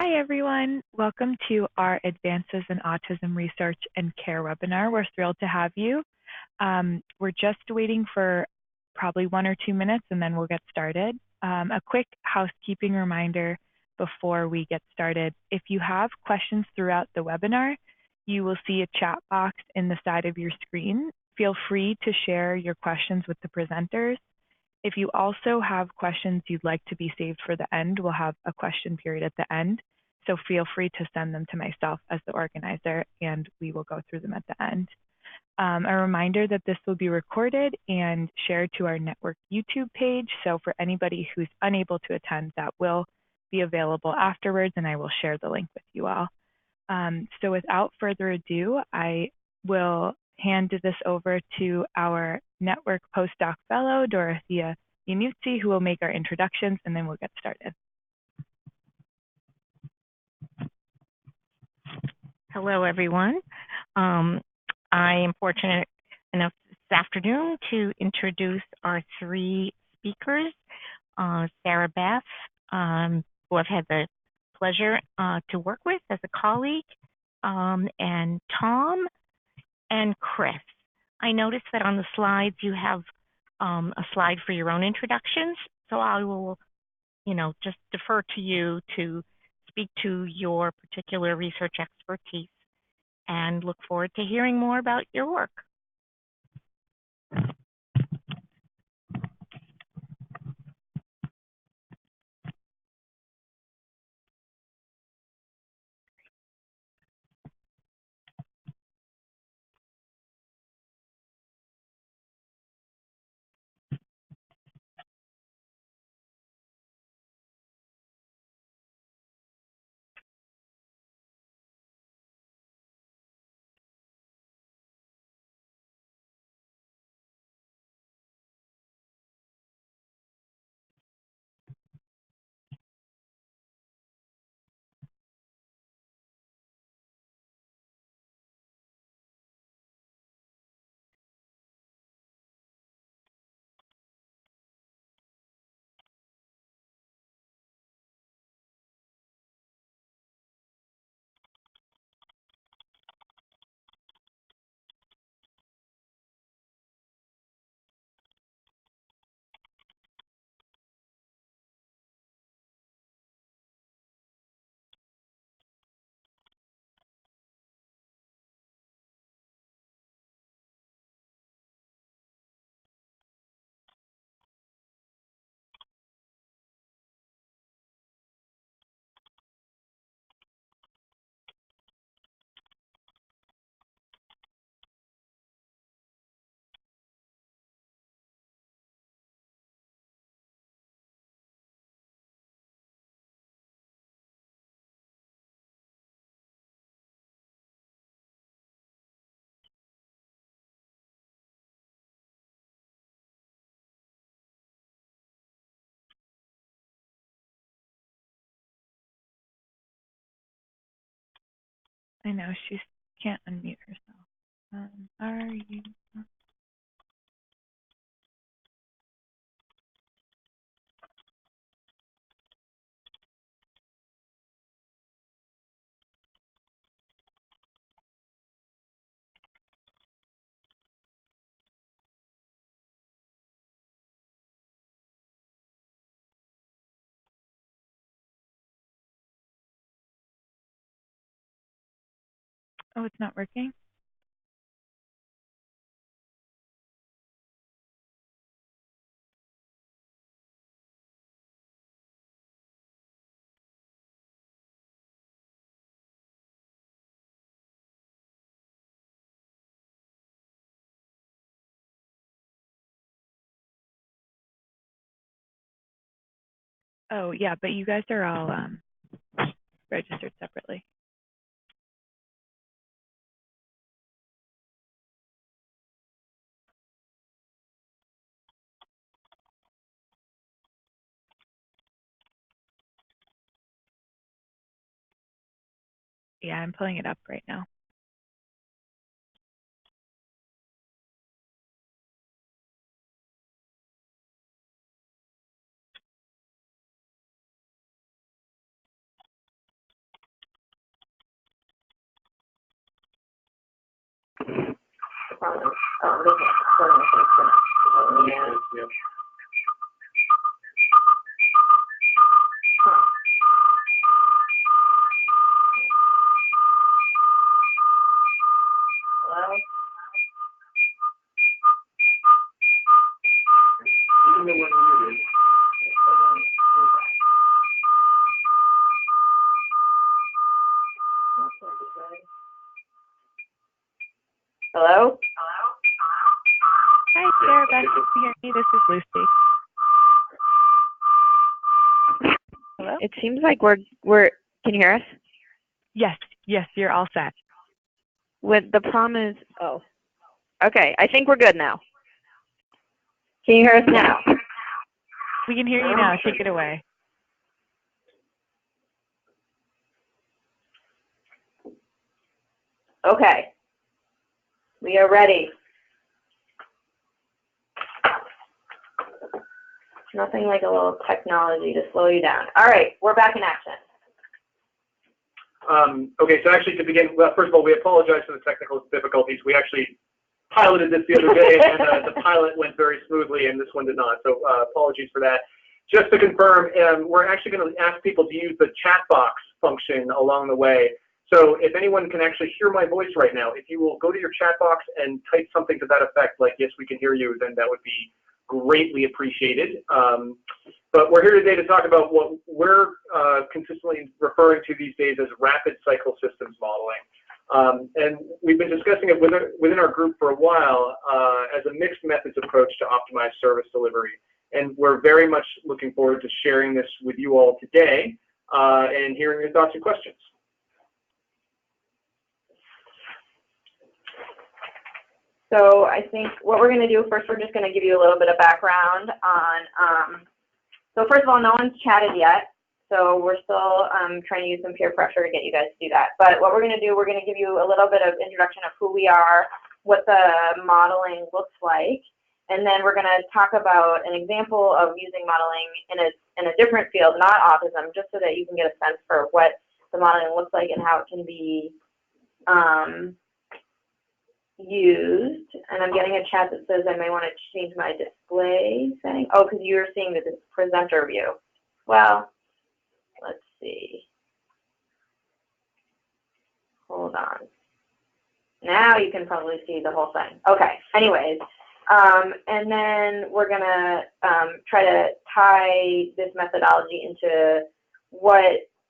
Hi, everyone. Welcome to our Advances in Autism Research and Care webinar. We're thrilled to have you. We're just waiting for probably 1 or 2 minutes, and then we'll get started. A quick housekeeping reminder before we get started. If you have questions throughout the webinar, you will see a chat box in the side of your screen. Feel free to share your questions with the presenters. If you also have questions you'd like to be saved for the end, we'll have a question period at the end. So feel free to send them to myself as the organizer, and we will go through them at the end. A reminder that this will be recorded and shared to our network YouTube page. So for anybody who's unable to attend, that will be available afterwards, and I will share the link with you all. So without further ado, I will hand this over to our network postdoc fellow, Dorothea Iannuzzi, who will make our introductions, and then we'll get started. Hello, everyone. I am fortunate enough this afternoon to introduce our 3 speakers, Sarabeth, who I've had the pleasure to work with as a colleague, and Tom and Chris. I noticed that on the slides you have a slide for your own introductions, so I will, just defer to you to speak to your particular research expertise and look forward to hearing more about your work. I know she can't unmute herself. Are you? Oh, it's not working? Oh, yeah, but you guys are all registered separately. Yeah, I'm pulling it up right now. promise. Oh, they can't. Yep. Hello? Hello? Hi, Sarabeth. Can you hear me? This is Lucy. Hello? It seems like we're can you hear us? Yes, you're all set. The problem is, oh, okay, I think we're good now. Can you hear us now? We can hear you now. Take it away. Okay. We are ready. Nothing like a little technology to slow you down. All right, we're back in action. Okay, so actually to begin, well, first of all, we apologize for the technical difficulties. We actually piloted this the other day, and the pilot went very smoothly, and this one did not. So apologies for that. Just to confirm, we're actually going to ask people to use the chat box function along the way. So if anyone can actually hear my voice right now, if you will go to your chat box and type something to that effect, like, yes, we can hear you, then that would be greatly appreciated. But we're here today to talk about what we're consistently referring to these days as rapid cycle systems modeling. And we've been discussing it within our group for a while as a mixed methods approach to optimize service delivery. And we're very much looking forward to sharing this with you all today and hearing your thoughts and questions. So I think what we're going to do first, we're just going to give you a little bit of background on, so first of all, no one's chatted yet. So we're still trying to use some peer pressure to get you guys to do that. But what we're going to do, we're going to give you a little bit of introduction of who we are, what the modeling looks like, and then we're going to talk about an example of using modeling in a different field, not autism, just so that you can get a sense for what the modeling looks like and how it can be used. And I'm getting a chat that says I may want to change my display setting. Oh, because you're seeing the presenter view. Well, let's see. Hold on. Now you can probably see the whole thing. Okay, anyways. And then we're going to try to tie this methodology into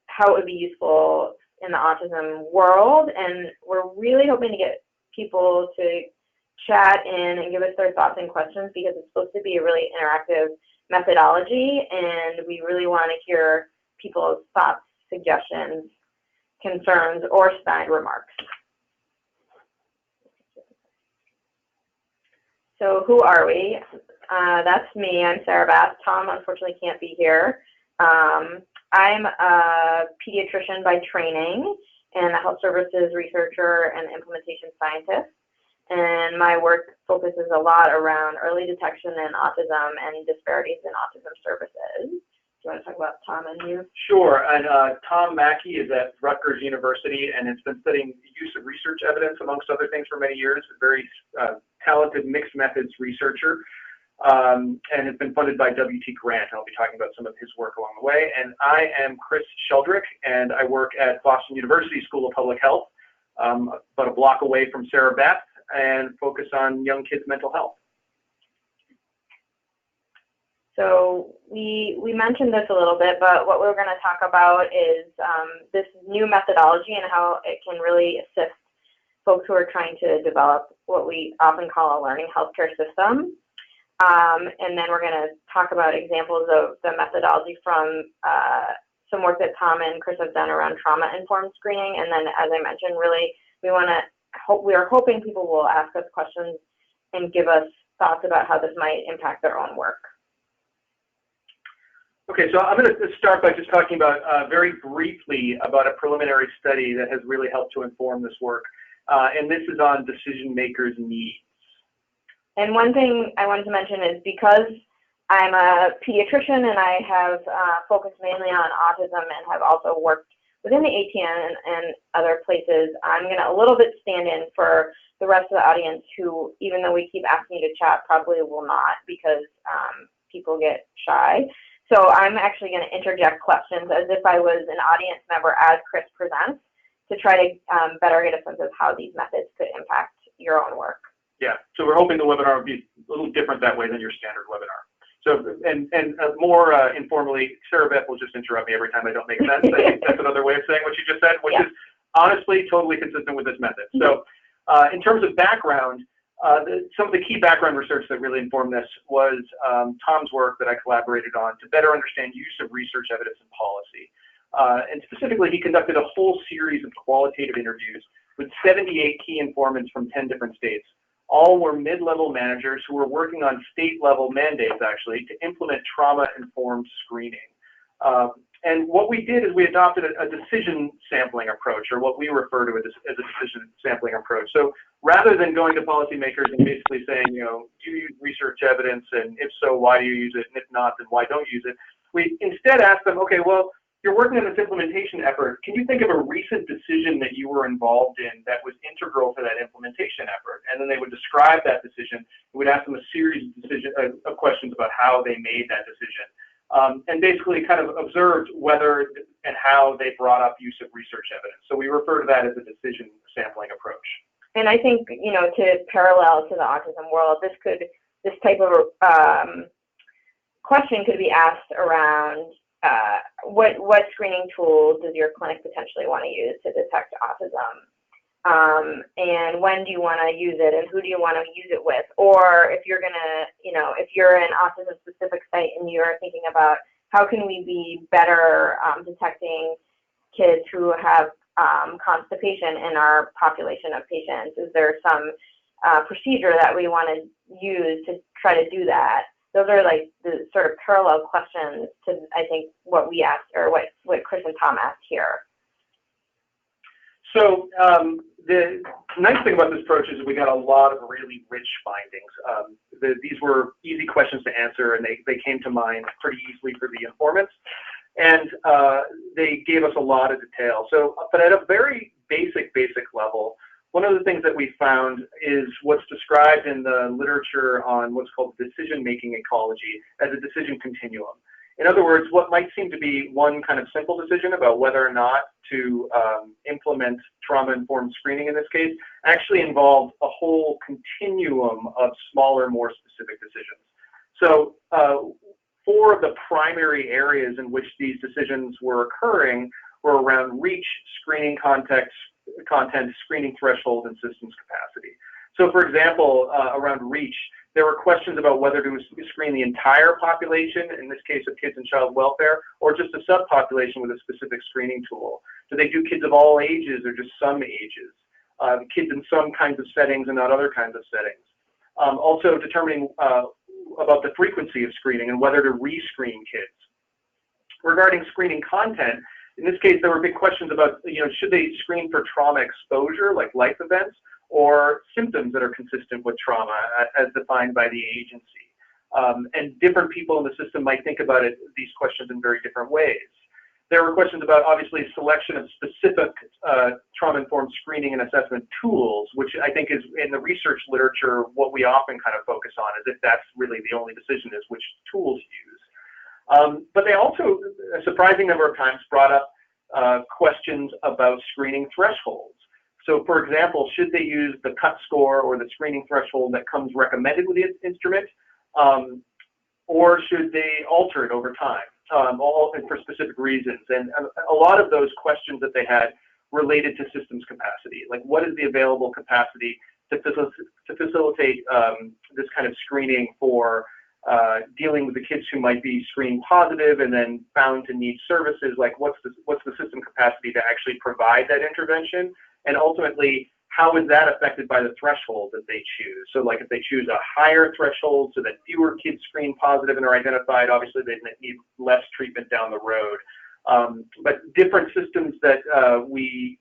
how it would be useful in the autism world. And we're really hoping to get people to chat in and give us their thoughts and questions, because it's supposed to be a really interactive methodology, and we really want to hear people's thoughts, suggestions, concerns, or snide remarks. So who are we? That's me. I'm Sarabeth. Tom unfortunately can't be here. I'm a pediatrician by training and a health services researcher and implementation scientist. And my work focuses a lot around early detection in autism and disparities in autism services. Do you want to talk about Tom and you? Sure. And Tom Mackey is at Rutgers University and has been studying the use of research evidence, amongst other things, for many years. A very talented mixed methods researcher, and has been funded by WT Grant. I'll be talking about some of his work along the way. And I am Chris Sheldrick, and I work at Boston University School of Public Health, about a block away from Sarabeth, and focus on young kids' mental health. So we mentioned this a little bit, but what we're going to talk about is this new methodology and how it can really assist folks who are trying to develop what we often call a learning healthcare system. And then we're going to talk about examples of the methodology from some work that Tom and Chris have done around trauma-informed screening. And then, as I mentioned, really we are hoping people will ask us questions and give us thoughts about how this might impact their own work. Okay, so I'm going to start by just talking about very briefly about a preliminary study that has really helped to inform this work. And this is on decision makers' needs. And one thing I wanted to mention is, because I'm a pediatrician and I have focused mainly on autism and have also worked within the ATN and other places, I'm going to a little bit stand in for the rest of the audience who, even though we keep asking you to chat, probably will not because people get shy. So I'm actually going to interject questions as if I was an audience member as Chris presents to try to better get a sense of how these methods could impact your own work. Yeah, so we're hoping the webinar will be a little different that way than your standard webinar. So, and more informally, Sarabeth will just interrupt me every time I don't make sense. I think that's another way of saying what you just said, which is honestly totally consistent with this method. So in terms of background, some of the key background research that really informed this was Tom's work that I collaborated on to better understand use of research evidence in policy. And specifically, he conducted a whole series of qualitative interviews with 78 key informants from 10 different states. All were mid-level managers who were working on state-level mandates, actually, to implement trauma-informed screening. And what we did is we adopted a decision sampling approach, or what we refer to as a decision sampling approach. So rather than going to policymakers and basically saying, you know, do you use research evidence, and if so, why do you use it, and if not, then why don't you use it, we instead asked them, okay, well, you're working on this implementation effort. Can you think of a recent decision that you were involved in that was integral to that implementation effort? And then they would describe that decision. We'd ask them a series of questions about how they made that decision. And basically kind of observed whether and how they brought up use of research evidence. So we refer to that as a decision sampling approach. And I think, you know, to parallel to the autism world, this type of question could be asked around what screening tool does your clinic potentially want to use to detect autism? And when do you want to use it, and who do you want to use it with? Or if you're going to, you know, if you're an autism-specific site and you're thinking about how can we be better detecting kids who have constipation in our population of patients, is there some procedure that we want to use to try to do that? Those are like the sort of parallel questions to, I think, what we asked, or what Chris and Tom asked here. So the nice thing about this approach is we got a lot of really rich findings. These were easy questions to answer, and they came to mind pretty easily for the informants. And they gave us a lot of detail. So, but at a very basic level, one of the things that we found is what's described in the literature on what's called decision-making ecology as a decision continuum. In other words, what might seem to be one kind of simple decision about whether or not to implement trauma-informed screening in this case actually involved a whole continuum of smaller, more specific decisions. So 4 of the primary areas in which these decisions were occurring were around reach, screening content, screening threshold, and systems capacity. So for example, around reach, there were questions about whether to screen the entire population, in this case of kids in child welfare, or just a subpopulation with a specific screening tool. Do they do kids of all ages or just some ages? Kids in some kinds of settings and not other kinds of settings. Also determining about the frequency of screening and whether to rescreen kids. Regarding screening content, in this case, there were big questions about, you know, should they screen for trauma exposure, like life events, or symptoms that are consistent with trauma as defined by the agency. And different people in the system might think about these questions in very different ways. There were questions about, obviously, selection of specific trauma-informed screening and assessment tools, which I think is, in the research literature, what we often kind of focus on, as if that's really the only decision is which tools use. But they also, a surprising number of times, brought up questions about screening thresholds. So, for example, should they use the cut score or the screening threshold that comes recommended with the instrument, or should they alter it over time, all for specific reasons? And a lot of those questions that they had related to systems capacity, like what is the available capacity to facilitate this kind of screening for dealing with the kids who might be screened positive and then found to need services, like what's the system capacity to actually provide that intervention? And ultimately, how is that affected by the threshold that they choose? So like if they choose a higher threshold so that fewer kids screen positive and are identified, obviously they need less treatment down the road. But different systems that we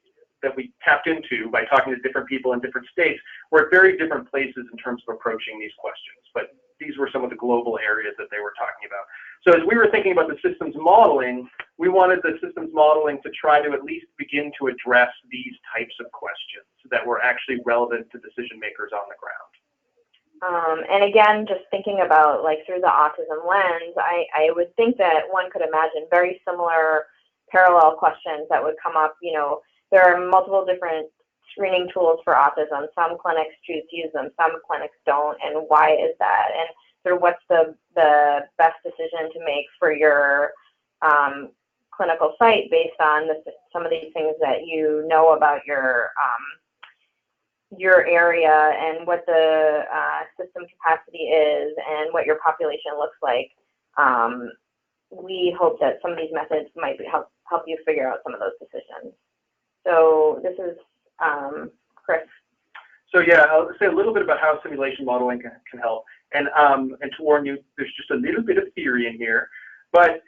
tapped into by talking to different people in different states were at very different places in terms of approaching these questions. But these were some of the global areas that they were talking about. So as we were thinking about the systems modeling, we wanted the systems modeling to try to at least begin to address these types of questions that were actually relevant to decision makers on the ground. And again, just thinking about like through the autism lens, I would think that one could imagine very similar parallel questions that would come up. You know, there are multiple different screening tools for autism. Some clinics choose to use them, some clinics don't, and why is that? And sort of what's the best decision to make for your clinical site based on some of these things that you know about your area and what the system capacity is and what your population looks like. We hope that some of these methods might help you figure out some of those decisions. So this is Chris. So yeah, I'll say a little bit about how simulation modeling can help. And to warn you, there's just a little bit of theory in here. But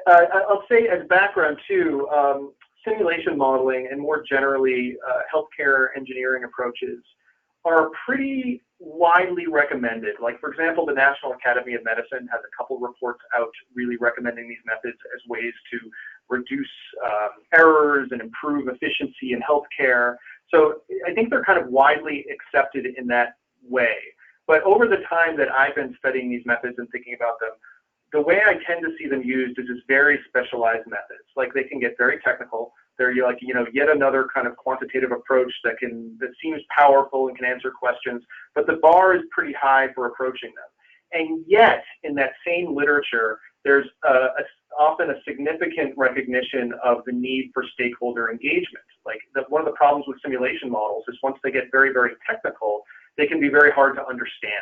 I'll say as background too, simulation modeling and more generally healthcare engineering approaches are pretty widely recommended. Like, for example, the National Academy of Medicine has a couple reports out really recommending these methods as ways to reduce errors and improve efficiency in healthcare. So I think they're kind of widely accepted in that way. But over the time that I've been studying these methods and thinking about them, the way I tend to see them used is as very specialized methods. Like, they can get very technical. They're like, you know, yet another kind of quantitative approach that seems powerful and can answer questions, but the bar is pretty high for approaching them. And yet, in that same literature, there's often a significant recognition of the need for stakeholder engagement. Like, one of the problems with simulation models is once they get very, very technical, they can be very hard to understand.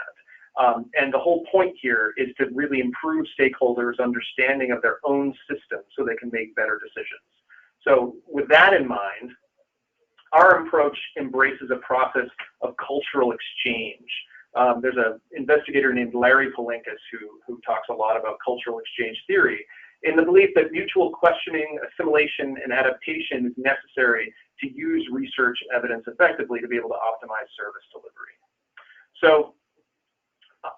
And the whole point here is to really improve stakeholders' understanding of their own system so they can make better decisions. So with that in mind, our approach embraces a process of cultural exchange. There's an investigator named Larry Palinkas who talks a lot about cultural exchange theory in the belief that mutual questioning, assimilation, and adaptation is necessary to use research evidence effectively to be able to optimize service delivery. So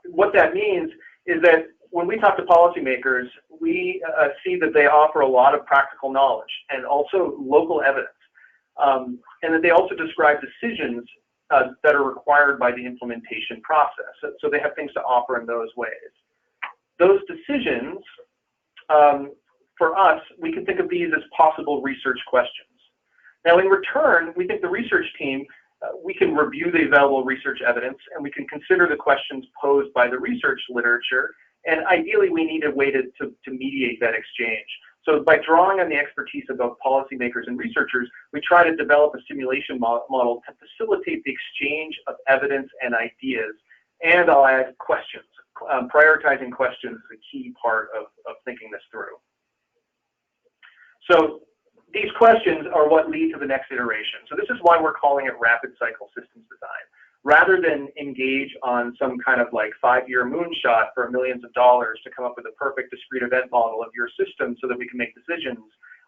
what that means is that when we talk to policymakers, we see that they offer a lot of practical knowledge and also local evidence, and that they also describe decisions that are required by the implementation process. So they have things to offer in those ways. Those decisions, for us, we can think of these as possible research questions. Now, in return, we think the research team, we can review the available research evidence, and we can consider the questions posed by the research literature, and ideally we need a way to mediate that exchange. So by drawing on the expertise of both policymakers and researchers, we try to develop a simulation model to facilitate the exchange of evidence and ideas, and I'll add questions. Prioritizing questions is a key part of thinking this through. So these questions are what lead to the next iteration. So this is why we're calling it rapid cycle systems design. Rather than engage on some kind of like 5-year moonshot for millions of dollars to come up with a perfect discrete event model of your system so that we can make decisions,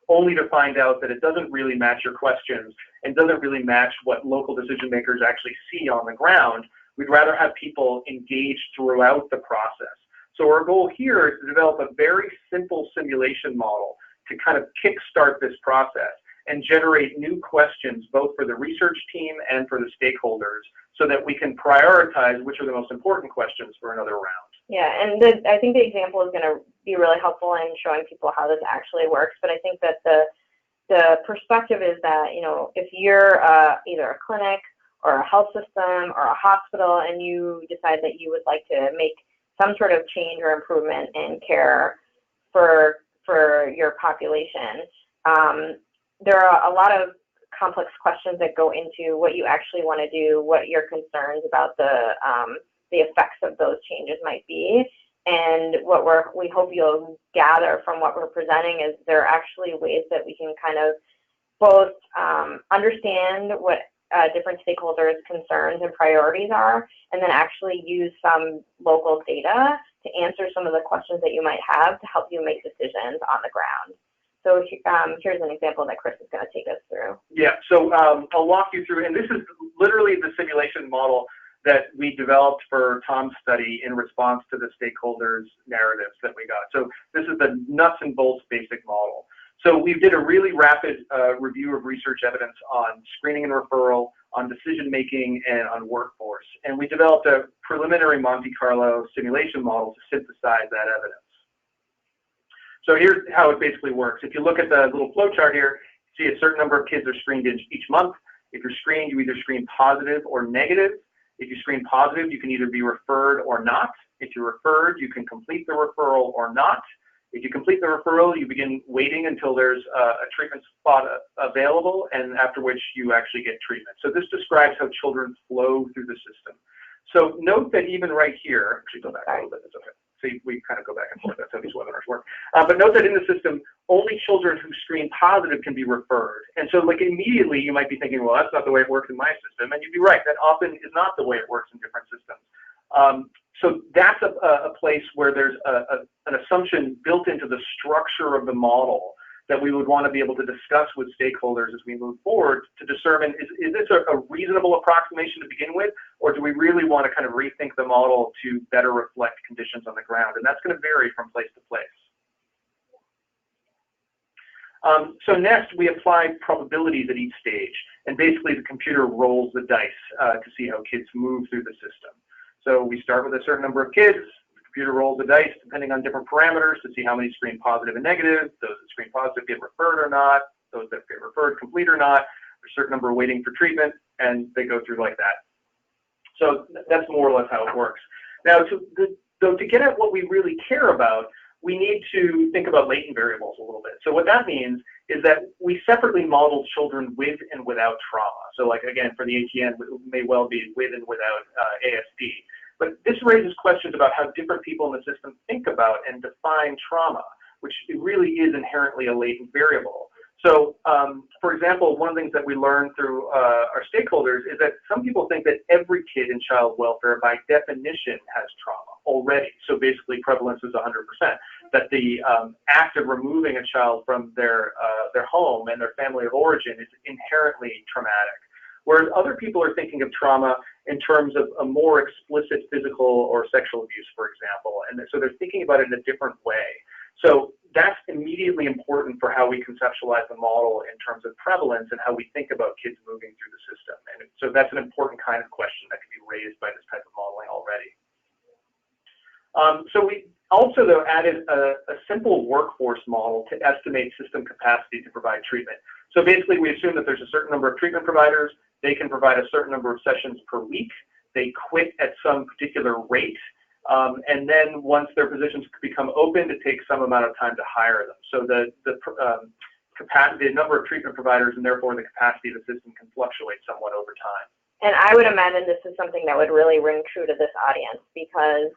only to find out that it doesn't really match your questions and doesn't really match what local decision makers actually see on the ground, we'd rather have people engaged throughout the process. So our goal here is to develop a very simple simulation model to kind of kickstart this process and generate new questions both for the research team and for the stakeholders so that we can prioritize which are the most important questions for another round. Yeah, and I think the example is going to be really helpful in showing people how this actually works, but I think that the perspective is that, you know, if you're either a clinic or a health system or a hospital and you decide that you would like to make some sort of change or improvement in care for your population, there are a lot of complex questions that go into what you actually want to do, what your concerns about the effects of those changes might be. And what we hope you'll gather from what we're presenting is there are actually ways that we can kind of both understand what different stakeholders' concerns and priorities are, and then actually use some local data to answer some of the questions that you might have to help you make decisions on the ground. So here's an example that Chris is going to take us through. Yeah, so I'll walk you through, and this is literally the simulation model that we developed for Tom's study in response to the stakeholders' narratives that we got. So this is the nuts and bolts basic model. So we did a really rapid review of research evidence on screening and referral, on decision-making, and on workforce. And we developed a preliminary Monte Carlo simulation model to synthesize that evidence. So here's how it basically works. If you look at the little flow chart here, you see a certain number of kids are screened each month. If you're screened, you either screen positive or negative. If you screen positive, you can either be referred or not. If you're referred, you can complete the referral or not. If you complete the referral, you begin waiting until there's a treatment spot available, and after which you actually get treatment. So this describes how children flow through the system. So note that even right here, actually go back a little bit, it's okay. So we kind of go back and forth, that's how these webinars work. But note that in the system, only children who screen positive can be referred. And so like immediately you might be thinking, well, that's not the way it works in my system. And you'd be right, that often is not the way it works in different systems. So that's a place where there's an assumption built into the structure of the model that we would want to be able to discuss with stakeholders as we move forward to determine, is this a reasonable approximation to begin with, or do we really want to kind of rethink the model to better reflect conditions on the ground? And that's going to vary from place to place. So next, we apply probabilities at each stage. And basically, the computer rolls the dice to see how kids move through the system. So we start with a certain number of kids. The computer rolls the dice depending on different parameters to see how many screen positive and negative. Those that screen positive get referred or not. Those that get referred complete or not. There's a certain number waiting for treatment, and they go through like that. So that's more or less how it works. Now, to get at what we really care about, we need to think about latent variables a little bit. So what that means is that we separately model children with and without trauma. So like, again, for the ATN, it may well be with and without ASD. But this raises questions about how different people in the system think about and define trauma, which really is inherently a latent variable. So, for example, one of the things that we learned through our stakeholders is that some people think that every kid in child welfare, by definition, has trauma already. So basically, prevalence is 100%. That the act of removing a child from their home and their family of origin is inherently traumatic. Whereas other people are thinking of trauma in terms of a more explicit physical or sexual abuse, for example. And so they're thinking about it in a different way. So that's immediately important for how we conceptualize the model in terms of prevalence and how we think about kids moving through the system. And so that's an important kind of question that can be raised by this type of modeling already. So we also, though, added a simple workforce model to estimate system capacity to provide treatment. So basically, we assume that there's a certain number of treatment providers. They can provide a certain number of sessions per week. They quit at some particular rate. And then once their positions become open, it takes some amount of time to hire them. So the number of treatment providers and therefore the capacity of the system can fluctuate somewhat over time. And I would imagine this is something that would really ring true to this audience because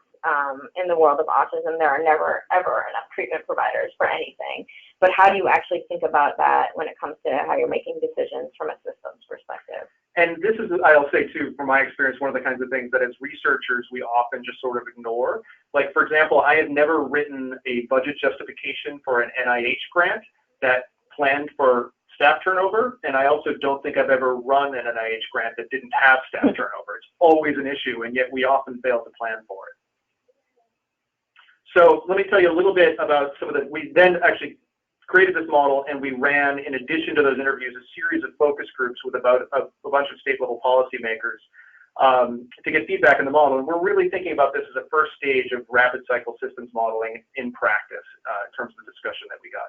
in the world of autism, there are never, ever enough treatment providers for anything. But how do you actually think about that when it comes to how you're making decisions from a systems perspective? And this is, I'll say too, from my experience, one of the kinds of things that as researchers, we often just sort of ignore. Like, for example, I have never written a budget justification for an NIH grant that planned for staff turnover, and I also don't think I've ever run an NIH grant that didn't have staff turnover. It's always an issue, and yet we often fail to plan for it. So let me tell you a little bit about some of the, we then actually created this model, and we ran, in addition to those interviews, a series of focus groups with about a bunch of state-level policymakers to get feedback on the model. And we're really thinking about this as a first stage of rapid cycle systems modeling in practice in terms of the discussion that we got.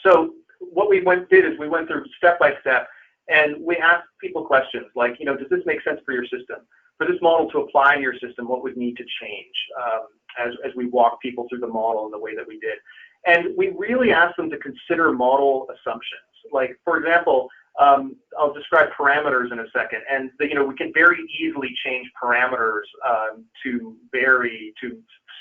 So what we did is we went through step by step, and we asked people questions like, you know, does this make sense for your system? For this model to apply to your system, what would need to change as we walk people through the model in the way that we did? And we really asked them to consider model assumptions. Like, for example, I'll describe parameters in a second. And, you know, we can very easily change parameters to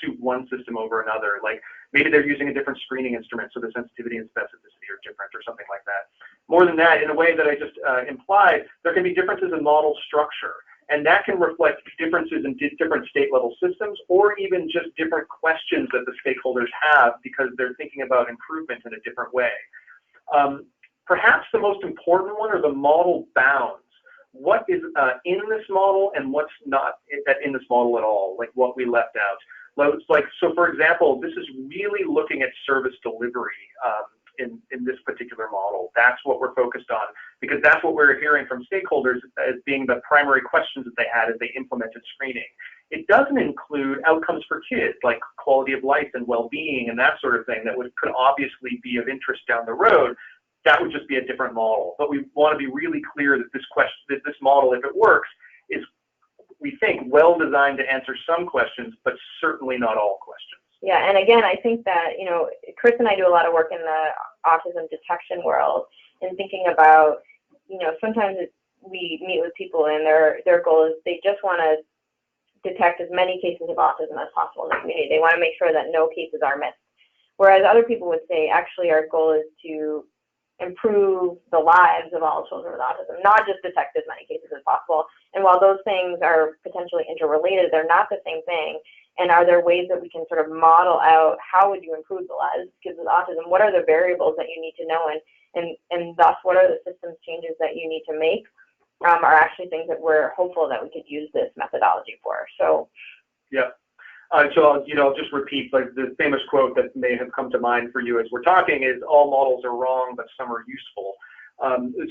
suit one system over another. Like, maybe they're using a different screening instrument, so the sensitivity and specificity are different or something like that. More than that, in a way that I just implied, there can be differences in model structure. And that can reflect differences in different state-level systems, or even just different questions that the stakeholders have because they're thinking about improvement in a different way. Perhaps the most important one are the model bounds. What is in this model and what's not in this model at all, like what we left out. So for example, this is really looking at service delivery in this particular model. That's what we're focused on, because that's what we're hearing from stakeholders as being the primary questions that they had as they implemented screening. It doesn't include outcomes for kids, like quality of life and well-being and that sort of thing that could obviously be of interest down the road. That would just be a different model. But we want to be really clear that this model, if it works, is, we think, well designed to answer some questions, but certainly not all questions. Yeah, and again, I think that, you know, Chris and I do a lot of work in the autism detection world and thinking about, you know, sometimes we meet with people and their goal is they just want to detect as many cases of autism as possible in the community. They want to make sure that no cases are missed. Whereas other people would say, actually, our goal is to improve the lives of all children with autism, not just detect as many cases as possible. And while those things are potentially interrelated, they're not the same thing. And are there ways that we can sort of model out how would you improve the lives of kids with autism? What are the variables that you need to know, and thus what are the systems changes that you need to make? Are actually things that we're hopeful that we could use this methodology for. So, yeah. So I'll just repeat, like, the famous quote that may have come to mind for you as we're talking is, all models are wrong, but some are useful.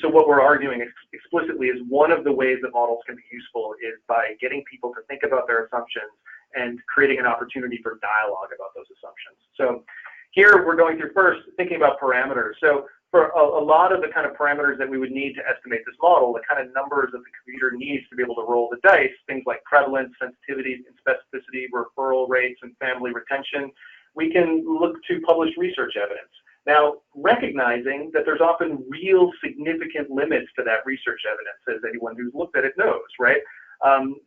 So what we're arguing explicitly is one of the ways that models can be useful is by getting people to think about their assumptions and creating an opportunity for dialogue about those assumptions. So here we're going through first thinking about parameters. So for a lot of the kind of parameters that we would need to estimate this model, the kind of numbers that the computer needs to be able to roll the dice, things like prevalence, sensitivity, and specificity, referral rates, and family retention, we can look to published research evidence. Now, recognizing that there's often real significant limits to that research evidence, as anyone who's looked at it knows, right?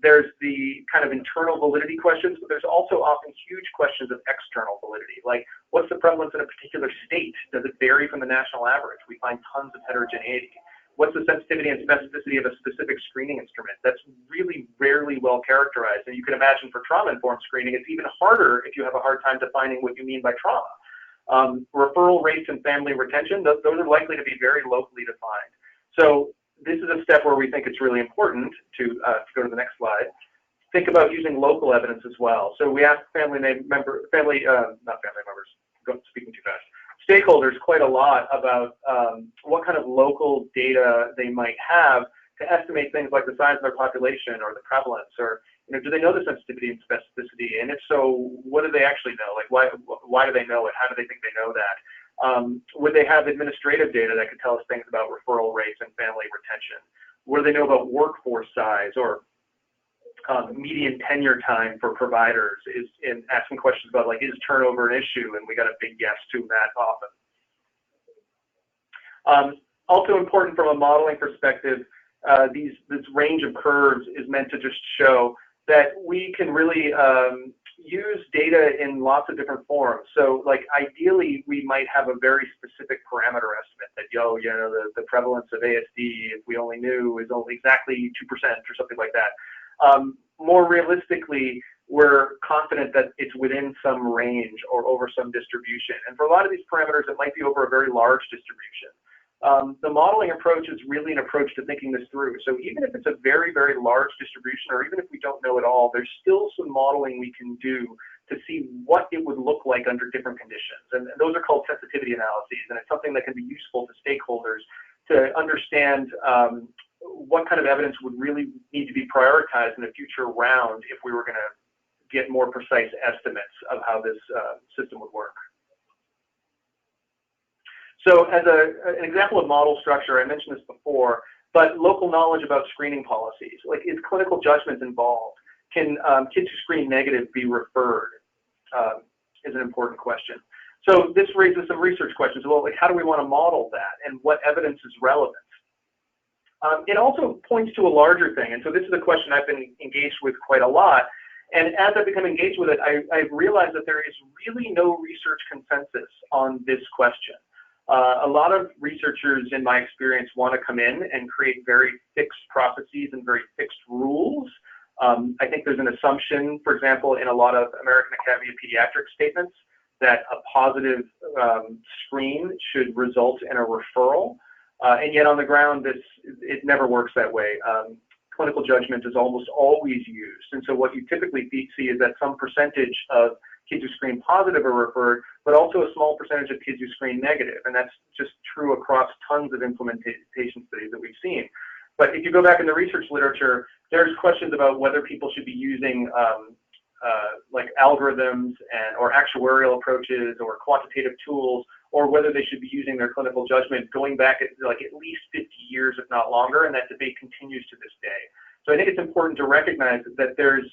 There's the kind of internal validity questions, but there's also often huge questions of external validity, like what's the prevalence in a particular state? Does it vary from the national average? We find tons of heterogeneity. What's the sensitivity and specificity of a specific screening instrument? That's really rarely well characterized. And you can imagine for trauma-informed screening, it's even harder if you have a hard time defining what you mean by trauma. Referral rates and family retention, those are likely to be very locally defined. So this is a step where we think it's really important to go to the next slide. Think about using local evidence as well. So we asked speaking too fast, stakeholders quite a lot about what kind of local data they might have to estimate things like the size of their population or the prevalence, or, you know, do they know the sensitivity and specificity? And if so, what do they actually know? Like, why do they know it? How do they think they know that? Would they have administrative data that could tell us things about referral rates and family retention? What do they know about workforce size or median tenure time for providers? In asking questions about, like, is turnover an issue? And we got a big yes to that often. Also important from a modeling perspective, this range of curves is meant to just show that we can really use data in lots of different forms. So, like, ideally, we might have a very specific parameter estimate that, the prevalence of ASD, if we only knew, is only exactly 2% or something like that. More realistically, we're confident that it's within some range or over some distribution. And for a lot of these parameters, it might be over a very large distribution. The modeling approach is really an approach to thinking this through. So even if it's a very, very large distribution, or even if we don't know it all, there's still some modeling we can do to see what it would look like under different conditions. And those are called sensitivity analyses. And it's something that can be useful to stakeholders to understand what kind of evidence would really need to be prioritized in a future round if we were going to get more precise estimates of how this system would work. So as an example of model structure, I mentioned this before, but local knowledge about screening policies, like, is clinical judgment involved? Can kids who screen negative be referred? Is an important question. So this raises some research questions. Well, like, how do we want to model that, and what evidence is relevant? It also points to a larger thing, and so this is a question I've been engaged with quite a lot. And as I've become engaged with it, I've realized that there is really no research consensus on this question. A lot of researchers, in my experience, want to come in and create very fixed processes and very fixed rules. I think there's an assumption, for example, in a lot of American Academy of Pediatrics statements that a positive screen should result in a referral. And yet on the ground, it never works that way. Clinical judgment is almost always used. And so what you typically see is that some percentage of kids who screen positive are referred, but also a small percentage of kids who screen negative. And that's just true across tons of implementation studies that we've seen. But if you go back in the research literature, there's questions about whether people should be using like algorithms or actuarial approaches or quantitative tools, or whether they should be using their clinical judgment going back at least 50 years, if not longer, and that debate continues to this day. So I think it's important to recognize that there's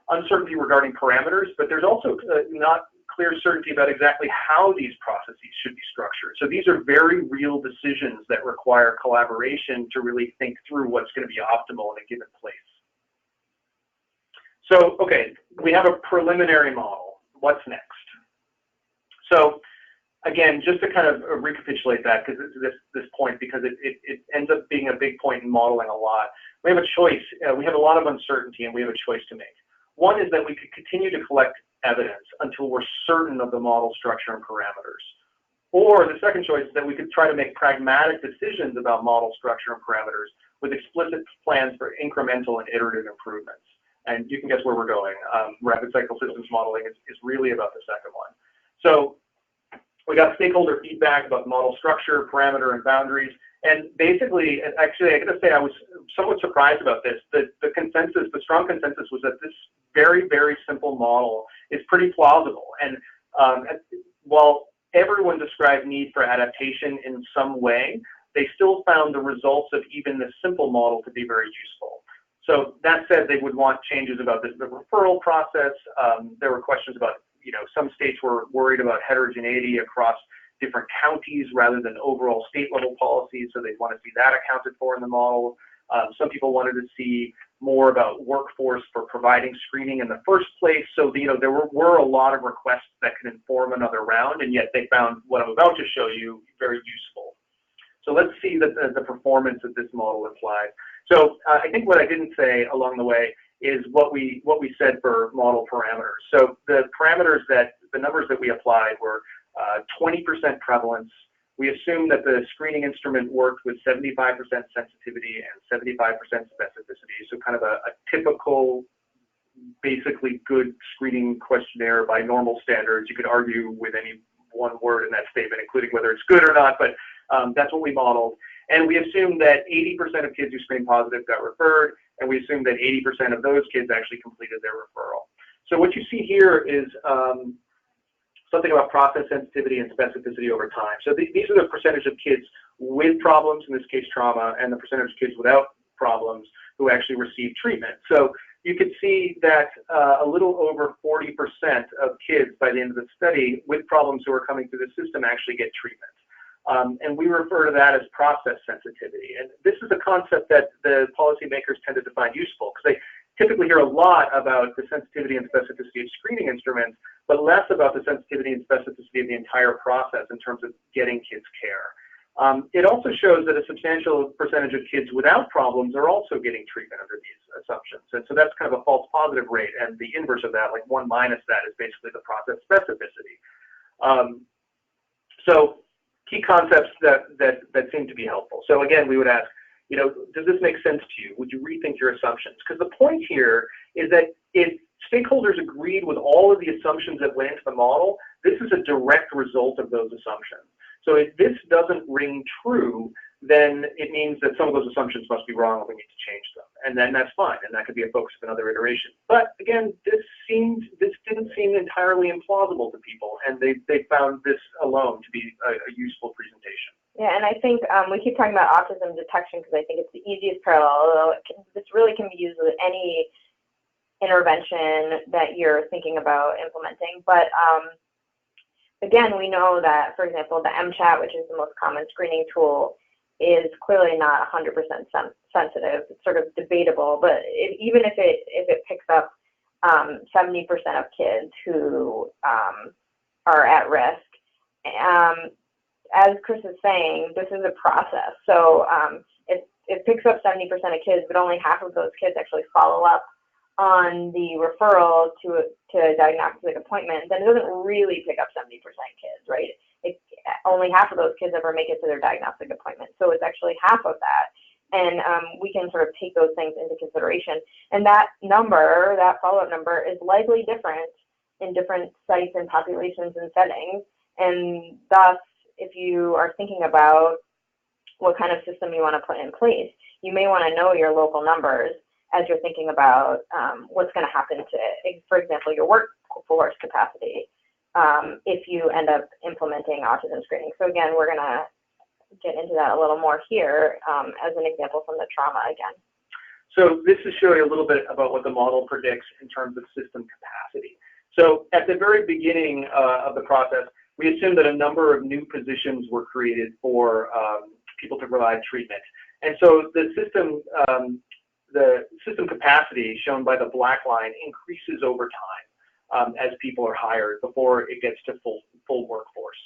uncertainty regarding parameters, but there's also not clear certainty about exactly how these processes should be structured. So these are very real decisions that require collaboration to really think through what's going to be optimal in a given place. So, okay, we have a preliminary model. What's next? So, again, just to kind of recapitulate that, because this point, because it ends up being a big point in modeling a lot. We have a choice. We have a lot of uncertainty, and we have a choice to make. One is that we could continue to collect evidence until we're certain of the model structure and parameters. Or the second choice is that we could try to make pragmatic decisions about model structure and parameters with explicit plans for incremental and iterative improvements. And you can guess where we're going. Rapid cycle systems modeling is really about the second one. So we got stakeholder feedback about model structure, parameter, and boundaries. And basically, actually, I got to say I was somewhat surprised about this. The consensus, the strong consensus was that this very, very simple model is pretty plausible. And while everyone described need for adaptation in some way, they still found the results of even this simple model to be very useful. So that said, they would want changes about the referral process. There were questions about, some states were worried about heterogeneity across different counties rather than overall state level policies, so they'd want to see that accounted for in the model. Some people wanted to see more about workforce for providing screening in the first place. So, there were a lot of requests that could inform another round, and yet they found what I'm about to show you very useful. So let's see the performance that this model implied. So I think what I didn't say along the way is what we said for model parameters. So the parameters the numbers that we applied were 20% prevalence. We assumed that the screening instrument worked with 75% sensitivity and 75% specificity. So kind of a typical, basically good screening questionnaire by normal standards. You could argue with any one word in that statement, including whether it's good or not, but that's what we modeled. And we assumed that 80% of kids who screened positive got referred, and we assumed that 80% of those kids actually completed their referral. So what you see here is something about process sensitivity and specificity over time. So these are the percentage of kids with problems, in this case trauma, and the percentage of kids without problems who actually received treatment. So you could see that a little over 40% of kids by the end of the study with problems who are coming through the system actually get treatment. And we refer to that as process sensitivity. And this is a concept that the policymakers tended to find useful, because they typically hear a lot about the sensitivity and specificity of screening instruments, but less about the sensitivity and specificity of the entire process in terms of getting kids care. It also shows that a substantial percentage of kids without problems are also getting treatment under these assumptions. And so that's kind of a false positive rate, and the inverse of that, like 1 minus that, is basically the process specificity. So key concepts that seem to be helpful. So again, we would ask, does this make sense to you? Would you rethink your assumptions? Because the point here is that if stakeholders agreed with all of the assumptions that went into the model, this is a direct result of those assumptions. So if this doesn't ring true, then it means that some of those assumptions must be wrong and we need to change them. And then that's fine, and that could be a focus of another iteration. But again, this didn't seem entirely implausible to people, and they found this alone to be a useful presentation. Yeah, and I think we keep talking about autism detection because I think it's the easiest parallel, although this really can be used with any intervention that you're thinking about implementing. But again, we know that, for example, the MChat, which is the most common screening tool, is clearly not 100% sensitive. It's sort of debatable, but even if it picks up 70% of kids who are at risk, as Chris is saying, this is a process. So it picks up 70% of kids, but only half of those kids actually follow up on the referral to a diagnostic appointment. Then it doesn't really pick up 70% kids, right? Only half of those kids ever make it to their diagnostic appointment. So it's actually half of that. And we can sort of take those things into consideration. And that number, that follow-up number, is likely different in different sites and populations and settings. And thus, if you are thinking about what kind of system you want to put in place, you may want to know your local numbers as you're thinking about what's going to happen to, for example, your workforce capacity if you end up implementing autism screening. So again, we're going to get into that a little more here as an example from the trauma again. So this is showing a little bit about what the model predicts in terms of system capacity. So at the very beginning of the process, we assumed that a number of new positions were created for people to provide treatment. And so the system capacity shown by the black line increases over time as people are hired before it gets to full workforce.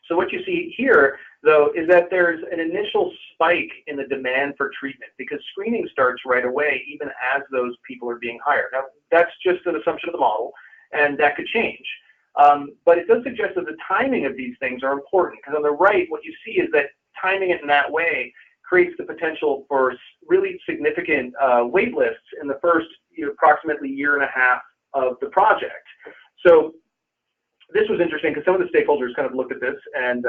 So what you see here, though, is that there's an initial spike in the demand for treatment because screening starts right away, even as those people are being hired. Now, that's just an assumption of the model, and that could change. But it does suggest that the timing of these things are important, because on the right, what you see is that timing it in that way creates the potential for really significant wait lists in the first approximately year and a half of the project. So this was interesting because some of the stakeholders kind of looked at this and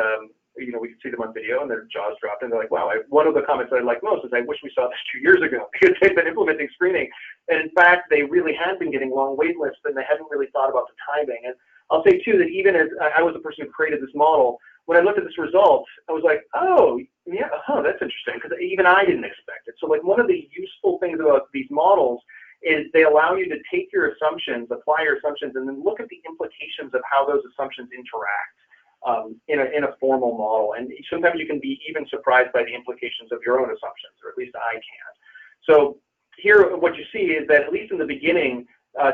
we could see them on video and their jaws dropped and they're like, wow, one of the comments that I like most is I wish we saw this 2 years ago because they've been implementing screening. And in fact, they really had been getting long wait lists and they hadn't really thought about the timing. And I'll say too that even as I was the person who created this model, when I looked at this result, I was like, oh, yeah, that's interesting, because even I didn't expect it. So like one of the useful things about these models is they allow you to take your assumptions, apply your assumptions, and then look at the implications of how those assumptions interact in a formal model. And sometimes you can be even surprised by the implications of your own assumptions, or at least I can. So here, what you see is that at least in the beginning,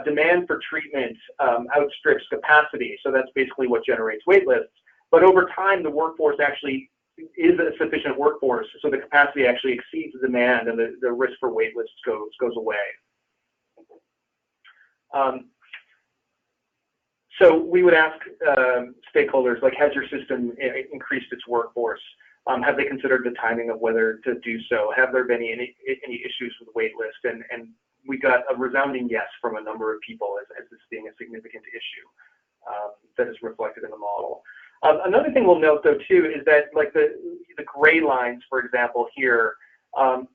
demand for treatment outstrips capacity. So that's basically what generates wait lists. But over time, the workforce actually is a sufficient workforce, so the capacity actually exceeds the demand, and the risk for wait lists goes away. So we would ask stakeholders, like, has your system increased its workforce? Have they considered the timing of whether to do so? Have there been any issues with the wait list? And we got a resounding yes from a number of people as this being a significant issue that is reflected in the model. Another thing we'll note, though, too, is that like the gray lines, for example, here,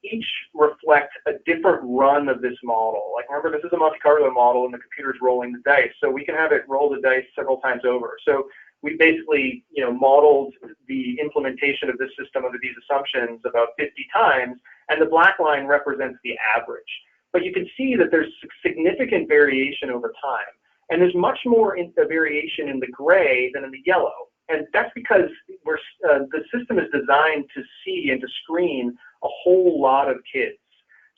each reflect a different run of this model. Like, remember, this is a Monte Carlo model, and the computer's rolling the dice, so we can have it roll the dice several times over. So we basically, modeled the implementation of this system under these assumptions about 50 times, and the black line represents the average. But you can see that there's significant variation over time, and there's much more variation in the gray than in the yellow. And that's because the system is designed to see and to screen a whole lot of kids.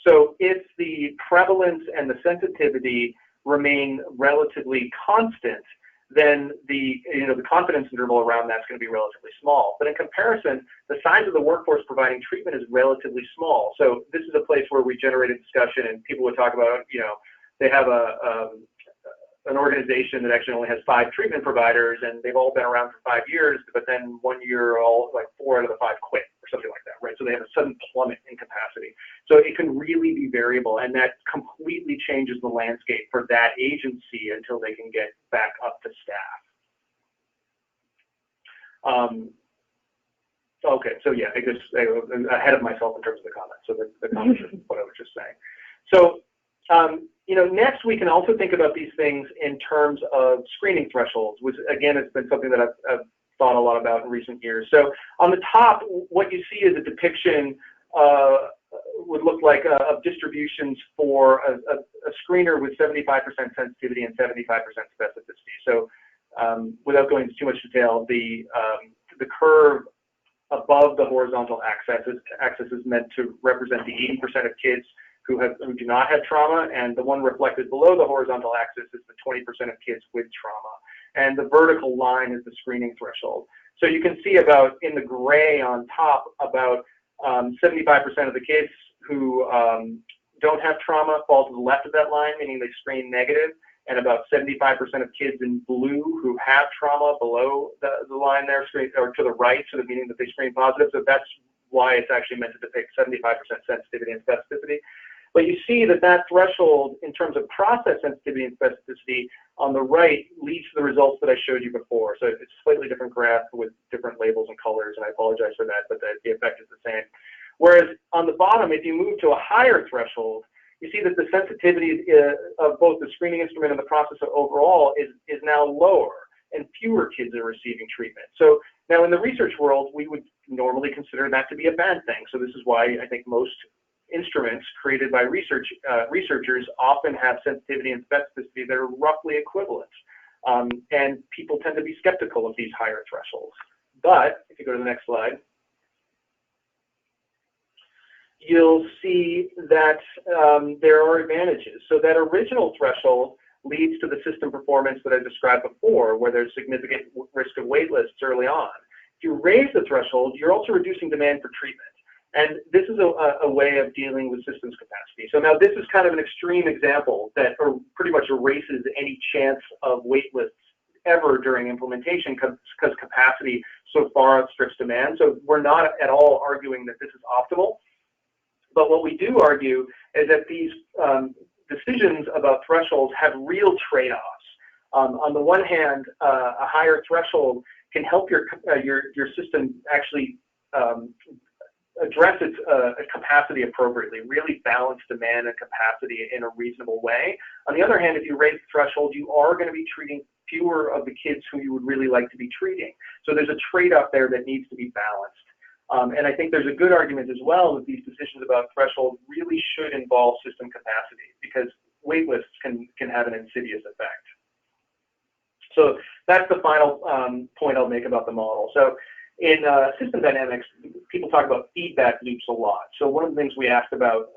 So if the prevalence and the sensitivity remain relatively constant, then the confidence interval around that's going to be relatively small. But in comparison, the size of the workforce providing treatment is relatively small. So this is a place where we generate a discussion, and people would talk about, they have an organization that actually only has 5 treatment providers, and they've all been around for 5 years, but then 1 year, 4 out of the 5 quit, or something like that, right? So they have a sudden plummet in capacity. So it can really be variable, and that completely changes the landscape for that agency until they can get back up to staff. Okay, so yeah, I guess I'm ahead of myself in terms of the comments. So the comments is what I was just saying. So, next we can also think about these things in terms of screening thresholds, which again has been something that I've thought a lot about in recent years. So on the top, what you see is a depiction would look like of distributions for a screener with 75% sensitivity and 75% specificity. So without going into too much detail, the curve above the horizontal axis is meant to represent the 80% of kids who do not have trauma, and the one reflected below the horizontal axis is the 20% of kids with trauma. And the vertical line is the screening threshold. So you can see about, in the gray on top, about 75% of the kids who don't have trauma fall to the left of that line, meaning they screen negative, and about 75% of kids in blue who have trauma below the line there, or to the right, so meaning that they screen positive. So that's why it's actually meant to depict 75% sensitivity and specificity. But you see that threshold in terms of process sensitivity and specificity on the right leads to the results that I showed you before. So it's a slightly different graph with different labels and colors, and I apologize for that, but the effect is the same. Whereas on the bottom, if you move to a higher threshold, you see that the sensitivity of both the screening instrument and the process overall is now lower, and fewer kids are receiving treatment. So now in the research world, we would normally consider that to be a bad thing. So this is why I think most instruments created by researchers often have sensitivity and specificity that are roughly equivalent. And people tend to be skeptical of these higher thresholds. But if you go to the next slide, you'll see that there are advantages. So that original threshold leads to the system performance that I described before, where there's significant risk of wait lists early on. If you raise the threshold, you're also reducing demand for treatment. And this is a way of dealing with systems capacity. So now this is kind of an extreme example that pretty much erases any chance of wait lists ever during implementation because capacity so far outstrips demand. So we're not at all arguing that this is optimal. But what we do argue is that these decisions about thresholds have real trade-offs. On the one hand, a higher threshold can help your system actually address its capacity appropriately, really balance demand and capacity in a reasonable way. On the other hand, if you raise the threshold, you are going to be treating fewer of the kids who you would really like to be treating. So there's a trade-off there that needs to be balanced. And I think there's a good argument as well that these decisions about threshold really should involve system capacity, because wait lists can have an insidious effect. So that's the final point I'll make about the model. So in system dynamics, people talk about feedback loops a lot. So one of the things we asked about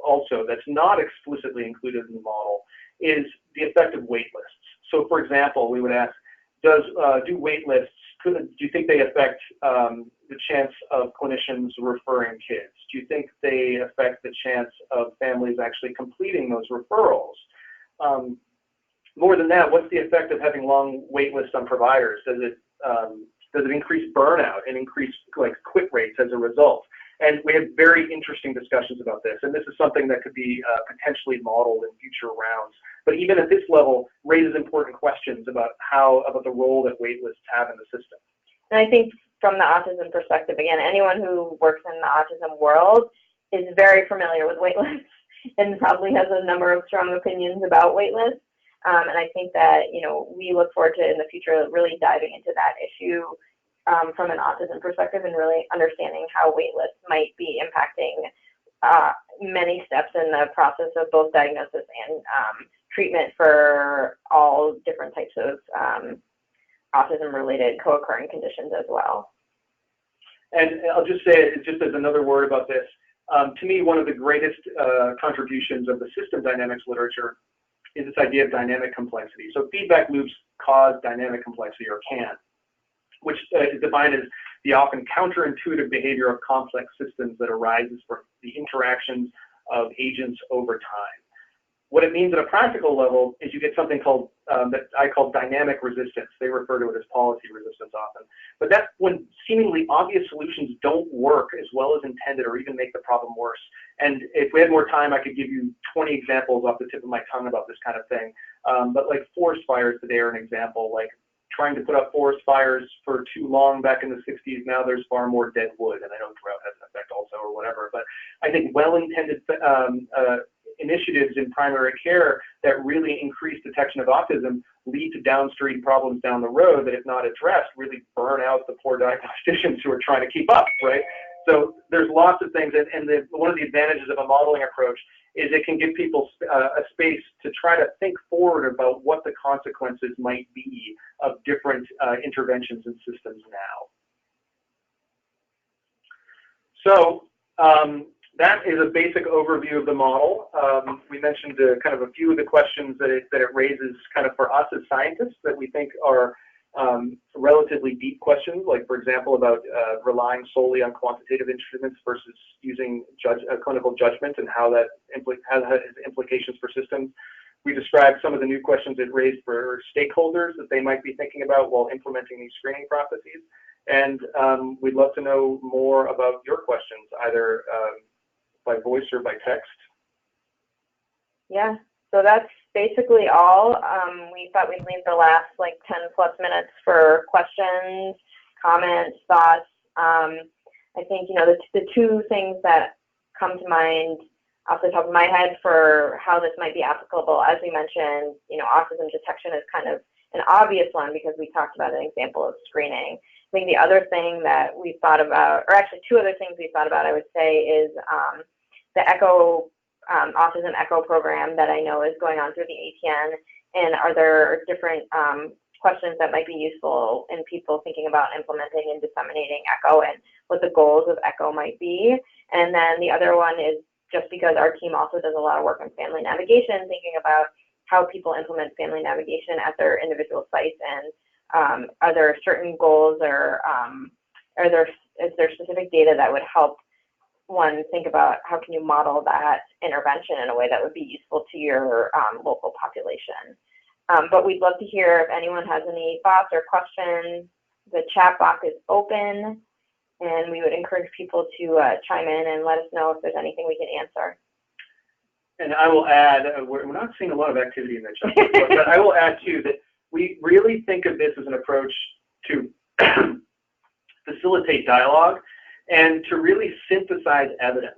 also that's not explicitly included in the model is the effect of wait lists. So for example, we would ask, do wait lists, do you think they affect the chance of clinicians referring kids? Do you think they affect the chance of families actually completing those referrals? More than that, what's the effect of having long wait lists on providers? Does it increase burnout and increase quit rates as a result? And we had very interesting discussions about this, and this is something that could be potentially modeled in future rounds. But even at this level, raises important questions about the role that wait lists have in the system. And I think from the autism perspective, again, anyone who works in the autism world is very familiar with wait lists and probably has a number of strong opinions about wait lists. And I think that, we look forward to in the future really diving into that issue from an autism perspective and really understanding how wait lists might be impacting many steps in the process of both diagnosis and treatment for all different types of autism-related co-occurring conditions as well. And I'll just say, just as another word about this, to me, one of the greatest contributions of the system dynamics literature is this idea of dynamic complexity. So feedback loops cause dynamic complexity, or can, which is defined as the often counterintuitive behavior of complex systems that arises from the interactions of agents over time. What it means at a practical level is you get something called, that I call dynamic resistance. They refer to it as policy resistance often. But that's when seemingly obvious solutions don't work as well as intended or even make the problem worse. And if we had more time, I could give you 20 examples off the tip of my tongue about this kind of thing. But like forest fires today are an example, like trying to put out forest fires for too long back in the 60s, now there's far more dead wood, and I know drought has an effect also or whatever. But I think well-intended initiatives in primary care that really increase detection of autism lead to downstream problems down the road that, if not addressed, really burn out the poor diagnosticians who are trying to keep up, right? So there's lots of things, and one of the advantages of a modeling approach is it can give people a space to try to think forward about what the consequences might be of different interventions and systems now. So that is a basic overview of the model. We mentioned kind of a few of the questions that it raises kind of for us as scientists that we think are relatively deep questions, like, for example, about relying solely on quantitative instruments versus using clinical judgment and how that has implications for systems. We described some of the new questions it raised for stakeholders that they might be thinking about while implementing these screening processes. And we'd love to know more about your questions, either by voice or by text. Yeah, so that's basically all. We thought we'd leave the last like 10 plus minutes for questions, comments, thoughts. I think, you know, the two things that come to mind off the top of my head for how this might be applicable, as we mentioned, you know, autism detection is kind of an obvious one because we talked about an example of screening. I think the other thing that we thought about, or actually two other things we thought about, I would say, is the Autism Echo program that I know is going on through the ATN, and are there different questions that might be useful in people thinking about implementing and disseminating Echo and what the goals of Echo might be. And then the other one is just because our team also does a lot of work on family navigation, thinking about how people implement family navigation at their individual sites, and are there certain goals or is there specific data that would help one think about how can you model that intervention in a way that would be useful to your local population. But we'd love to hear if anyone has any thoughts or questions. The chat box is open, and we would encourage people to chime in and let us know if there's anything we can answer. And I will add, we're not seeing a lot of activity in the chat box, but I will add too that we really think of this as an approach to facilitate dialogue and to really synthesize evidence,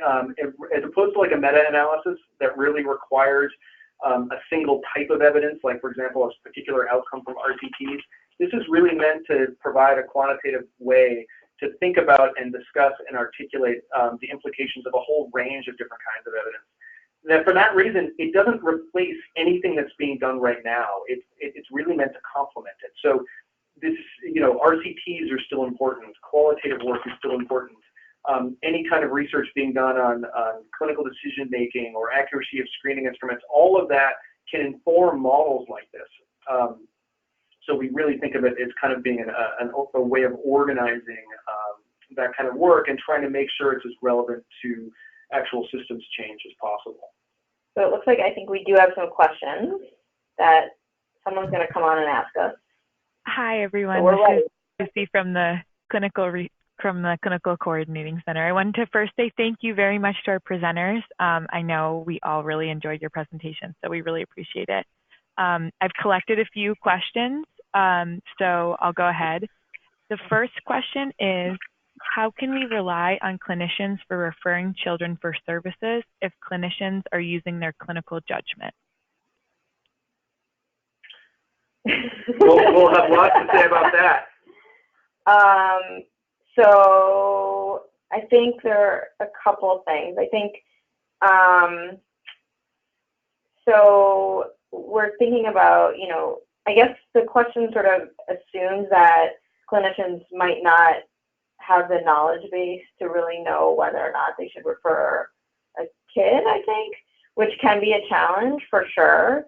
as opposed to like a meta-analysis that really requires a single type of evidence, like for example, a particular outcome from RCTs. This is really meant to provide a quantitative way to think about and discuss and articulate the implications of a whole range of different kinds of evidence. Now, for that reason, it doesn't replace anything that's being done right now. It's really meant to complement it. So this, you know, RCTs are still important. Qualitative work is still important. Any kind of research being done on clinical decision making or accuracy of screening instruments, all of that can inform models like this. So we really think of it as kind of being a way of organizing that kind of work and trying to make sure it's as relevant to actual systems change as possible. So it looks like I think we do have some questions that someone's going to come on and ask us. Hi everyone, So we're ready. this is Lucy from the Clinical Coordinating Center. I wanted to first say thank you very much to our presenters. I know we all really enjoyed your presentation, so we really appreciate it. I've collected a few questions, so I'll go ahead. The first question is, how can we rely on clinicians for referring children for services if clinicians are using their clinical judgment? We'll have lots to say about that. So I think there are a couple things. I think, so we're thinking about, you know, I guess the question sort of assumes that clinicians might not have the knowledge base to really know whether or not they should refer a kid, I think, which can be a challenge for sure.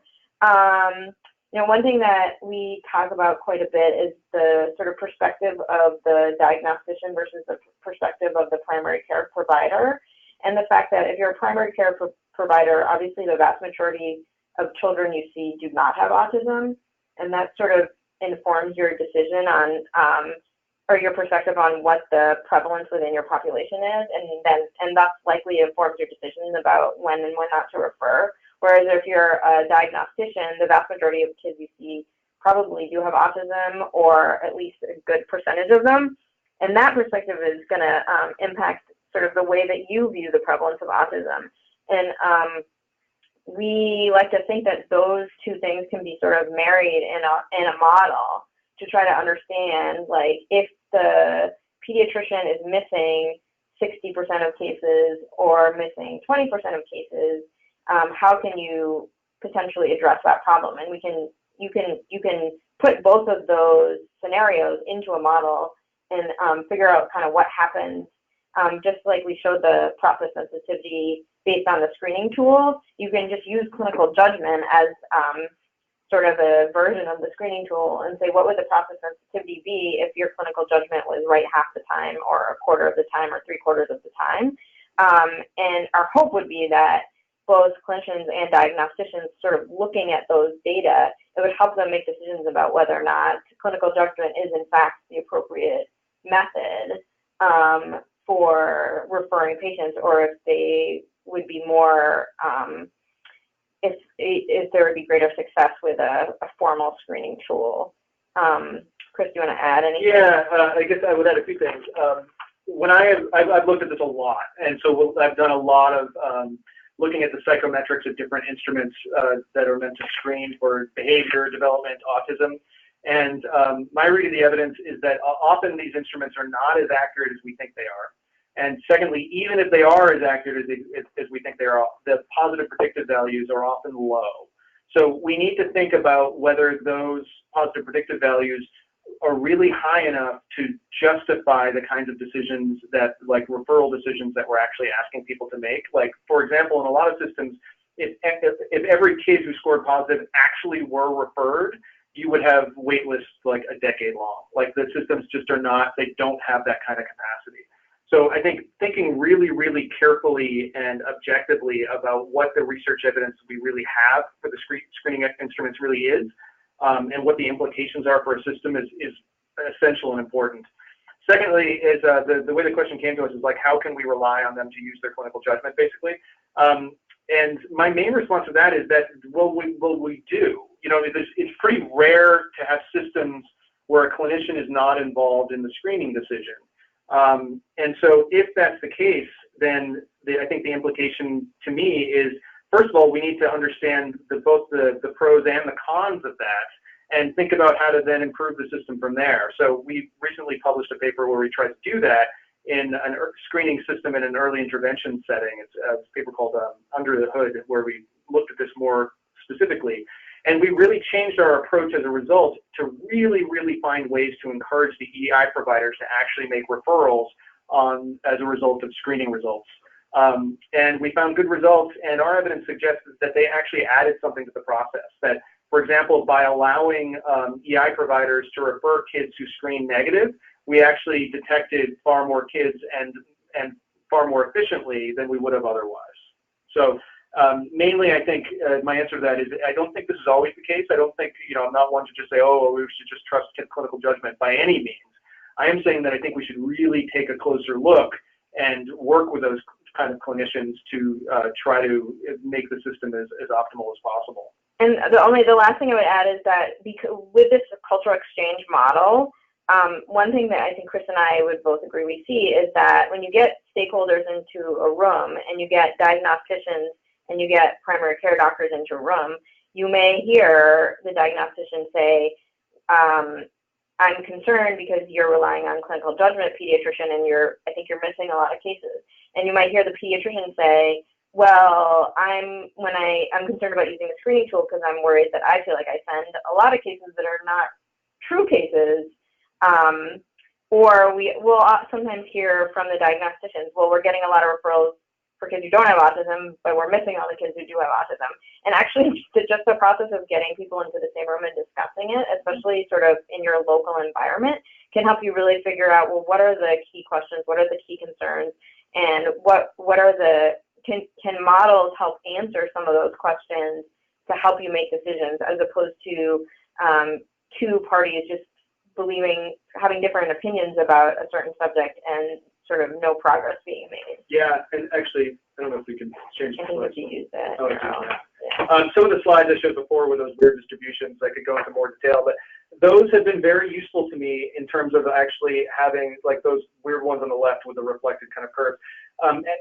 You know, one thing that we talk about quite a bit is the sort of perspective of the diagnostician versus the perspective of the primary care provider. And the fact that if you're a primary care provider, obviously the vast majority of children you see do not have autism. And that sort of informs your decision on, or your perspective on what the prevalence within your population is. And thus likely informs your decision about when and when not to refer. Whereas if you're a diagnostician, the vast majority of kids you see probably do have autism, or at least a good percentage of them. And that perspective is going to impact sort of the way that you view the prevalence of autism. And we like to think that those two things can be sort of married in a model to try to understand, like, if the pediatrician is missing 60% of cases or missing 20% of cases, how can you potentially address that problem? And you can put both of those scenarios into a model and figure out kind of what happens. Just like we showed the process sensitivity based on the screening tool, you can just use clinical judgment as sort of a version of the screening tool and say, what would the process sensitivity be if your clinical judgment was right half the time, or a quarter of the time, or 3/4 of the time? And our hope would be that both clinicians and diagnosticians sort of looking at those data, it would help them make decisions about whether or not clinical judgment is in fact the appropriate method for referring patients, or if they would be more, if if there would be greater success with a formal screening tool. Chris, do you want to add anything? Yeah, I guess I would add a few things. When I've looked at this a lot, and so I've done a lot of looking at the psychometrics of different instruments that are meant to screen for behavior, development, autism. And my read of the evidence is that often these instruments are not as accurate as we think they are. And secondly, even if they are as accurate as we think they are, the positive predictive values are often low. So we need to think about whether those positive predictive values are really high enough to justify the kinds of decisions that, like referral decisions that we're actually asking people to make. Like, for example, in a lot of systems, if every kid who scored positive actually were referred, you would have wait lists like a decade long. Like, the systems just are not, they don't have that kind of capacity. So I think thinking really, really carefully and objectively about what the research evidence we really have for the screening instruments really is, and what the implications are for a system is essential and important. Secondly, is the way the question came to us is like, how can we rely on them to use their clinical judgment, basically? And my main response to that is that, well, we do. You know, it's pretty rare to have systems where a clinician is not involved in the screening decision. And so if that's the case, then I think the implication to me is, first of all, we need to understand both the pros and the cons of that, and think about how to then improve the system from there. So we recently published a paper where we tried to do that in a screening system in an early intervention setting. It's a paper called Under the Hood, where we looked at this more specifically. And we really changed our approach as a result to really, really find ways to encourage the EI providers to actually make referrals as a result of screening results. And we found good results, and our evidence suggests that they actually added something to the process. That, for example, by allowing EI providers to refer kids who screen negative, we actually detected far more kids and far more efficiently than we would have otherwise. So mainly, I think my answer to that is I don't think this is always the case. I don't think, you know, I'm not one to just say, oh, we should just trust clinical judgment by any means. I am saying that I think we should really take a closer look and work with those kind of clinicians to try to make the system as optimal as possible. And the last thing I would add is that with this cultural exchange model, one thing that I think Chris and I would both agree we see is that when you get stakeholders into a room and you get diagnosticians and you get primary care doctors into a room, you may hear the diagnostician say, I'm concerned because you're relying on clinical judgment, pediatrician, and I think you're missing a lot of cases. And you might hear the pediatrician say, well, I'm concerned about using the screening tool because I'm worried that I feel like I send a lot of cases that are not true cases. Or we will sometimes hear from the diagnosticians, well, we're getting a lot of referrals for kids who don't have autism, but we're missing all the kids who do have autism. And actually, just the process of getting people into the same room and discussing it, especially sort of in your local environment, can help you really figure out, well, what are the key questions, what are the key concerns, and what are can models help answer some of those questions to help you make decisions, as opposed to two parties just having different opinions about a certain subject and sort of no progress being made. Yeah, and actually, I don't know if we can change the slides. You use that. Oh, yeah. Some of the slides I showed before were those weird distributions. I could go into more detail, but those have been very useful to me in terms of actually having like those weird ones on the left with the reflected kind of curve.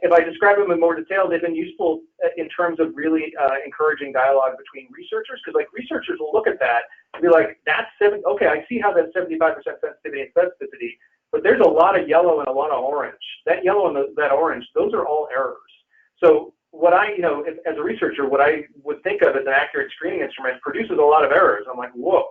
If I describe them in more detail, they've been useful in terms of really encouraging dialogue between researchers, because like researchers will look at that and be like, okay, I see how that's 75% sensitivity and specificity, but there's a lot of yellow and a lot of orange. That yellow and that orange, those are all errors. So what as a researcher, what I would think of as an accurate screening instrument produces a lot of errors. I'm like, whoa.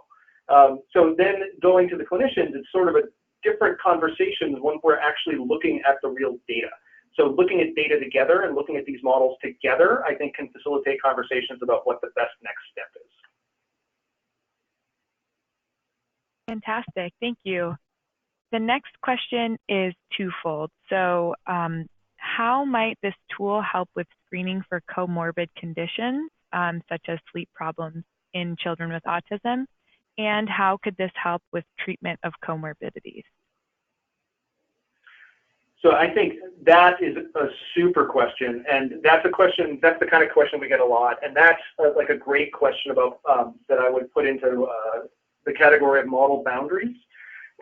So then going to the clinicians, it's sort of a different conversation when we're actually looking at the real data. So looking at data together and looking at these models together, I think can facilitate conversations about what the best next step is. Fantastic, thank you. The next question is twofold. So how might this tool help with screening for comorbid conditions, such as sleep problems in children with autism? And how could this help with treatment of comorbidities? So I think that is a super question, and that's a question, that's the kind of question we get a lot, and that's like a great question about that I would put into the category of model boundaries.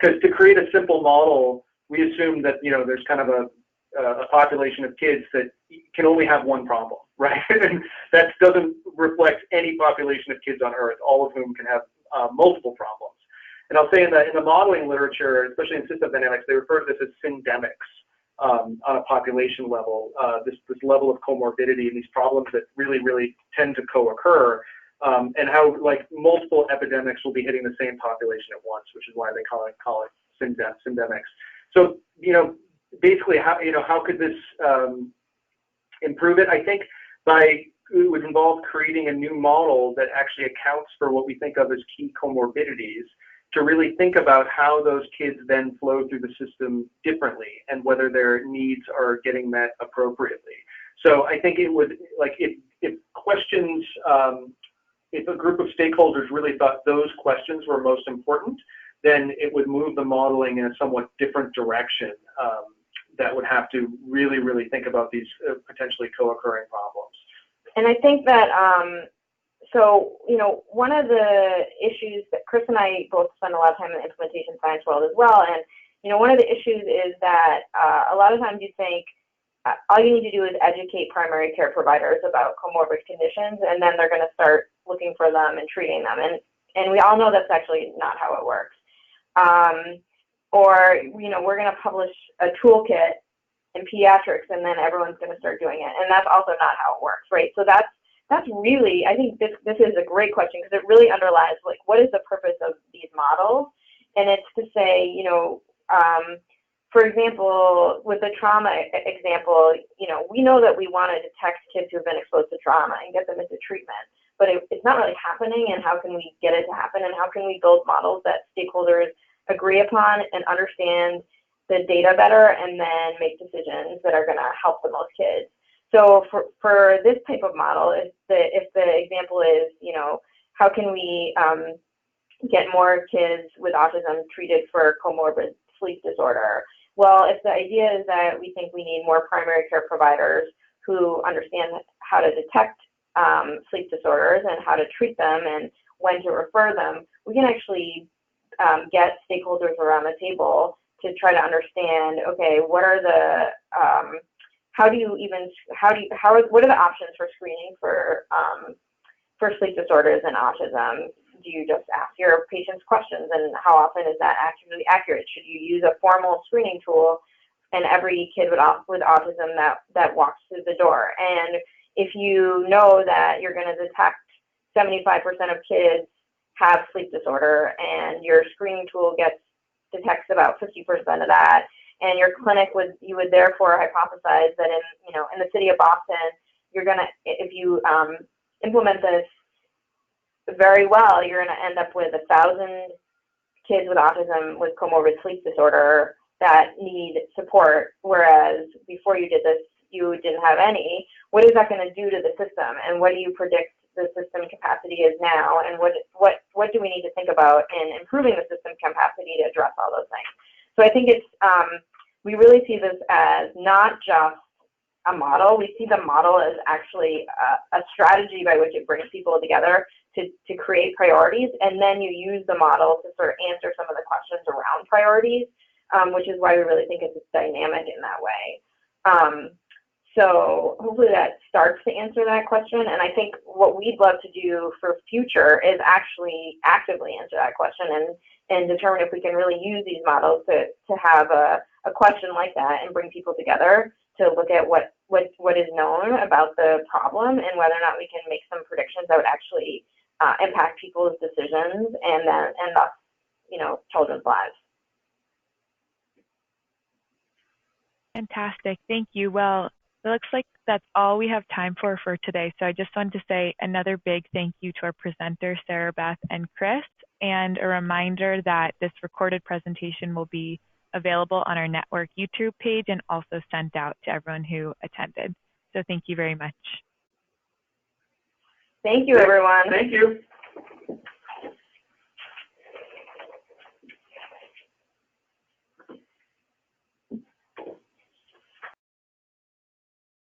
Because to create a simple model, we assume that, you know, there's kind of a population of kids that can only have one problem, right? And that doesn't reflect any population of kids on Earth, all of whom can have multiple problems. And I'll say in the modeling literature, especially in system dynamics, they refer to this as syndemics. On a population level, this level of comorbidity and these problems that really tend to co-occur, and how like multiple epidemics will be hitting the same population at once, which is why they call it syndemics. So, you know, basically, how could this improve it? I think it would involve creating a new model that actually accounts for what we think of as key comorbidities, to really think about how those kids then flow through the system differently and whether their needs are getting met appropriately. So I think it would, like, if questions, if a group of stakeholders really thought those questions were most important, then it would move the modeling in a somewhat different direction that would have to really think about these potentially co-occurring problems. And I think that so, you know, one of the issues that Chris and I both spend a lot of time in the implementation science world as well, and, you know, one of the issues is that a lot of times you think all you need to do is educate primary care providers about comorbid conditions, and then they're going to start looking for them and treating them. And we all know that's actually not how it works. Or, you know, we're going to publish a toolkit in pediatrics, and then everyone's going to start doing it. And that's also not how it works, right? So that's really, I think this is a great question, because it really underlies, like, what is the purpose of these models? And it's to say, you know, for example, with the trauma example, you know, we know that we want to detect kids who have been exposed to trauma and get them into treatment, but it's not really happening. And how can we get it to happen? And how can we build models that stakeholders agree upon and understand the data better, and then make decisions that are going to help the most kids? So for this type of model, if the example is, you know, how can we get more kids with autism treated for comorbid sleep disorder? Well, if the idea is that we think we need more primary care providers who understand how to detect sleep disorders and how to treat them and when to refer them, we can actually get stakeholders around the table to try to understand, okay, what are the what are the options for screening for sleep disorders and autism? Do you just ask your patients questions, and how often is that actually accurate? Should you use a formal screening tool and every kid with autism that walks through the door? And if you know that you're going to detect 75% of kids have sleep disorder, and your screening tool detects about 50% of that, and your clinic you would therefore hypothesize that in the city of Boston, you're gonna, if you implement this very well, you're gonna end up with 1,000 kids with autism with comorbid sleep disorder that need support, whereas before you did this, you didn't have any. What is that going to do to the system, and what do you predict the system capacity is now, and what do we need to think about in improving the system capacity to address all those things? So I think it's we really see this as not just a model. We see the model as actually a strategy by which it brings people together to create priorities, and then you use the model to sort of answer some of the questions around priorities, which is why we really think it's dynamic in that way. So hopefully that starts to answer that question. And I think what we'd love to do for future is actually actively answer that question and determine if we can really use these models to have a question like that and bring people together to look at what is known about the problem and whether or not we can make some predictions that would actually impact people's decisions and thus, children's lives. Fantastic. Thank you. Well, it looks like that's all we have time for today. So I just wanted to say another big thank you to our presenters, Sarabeth and Chris, and a reminder that this recorded presentation will be available on our network YouTube page and also sent out to everyone who attended. So thank you very much. Thank you, everyone. Thank you.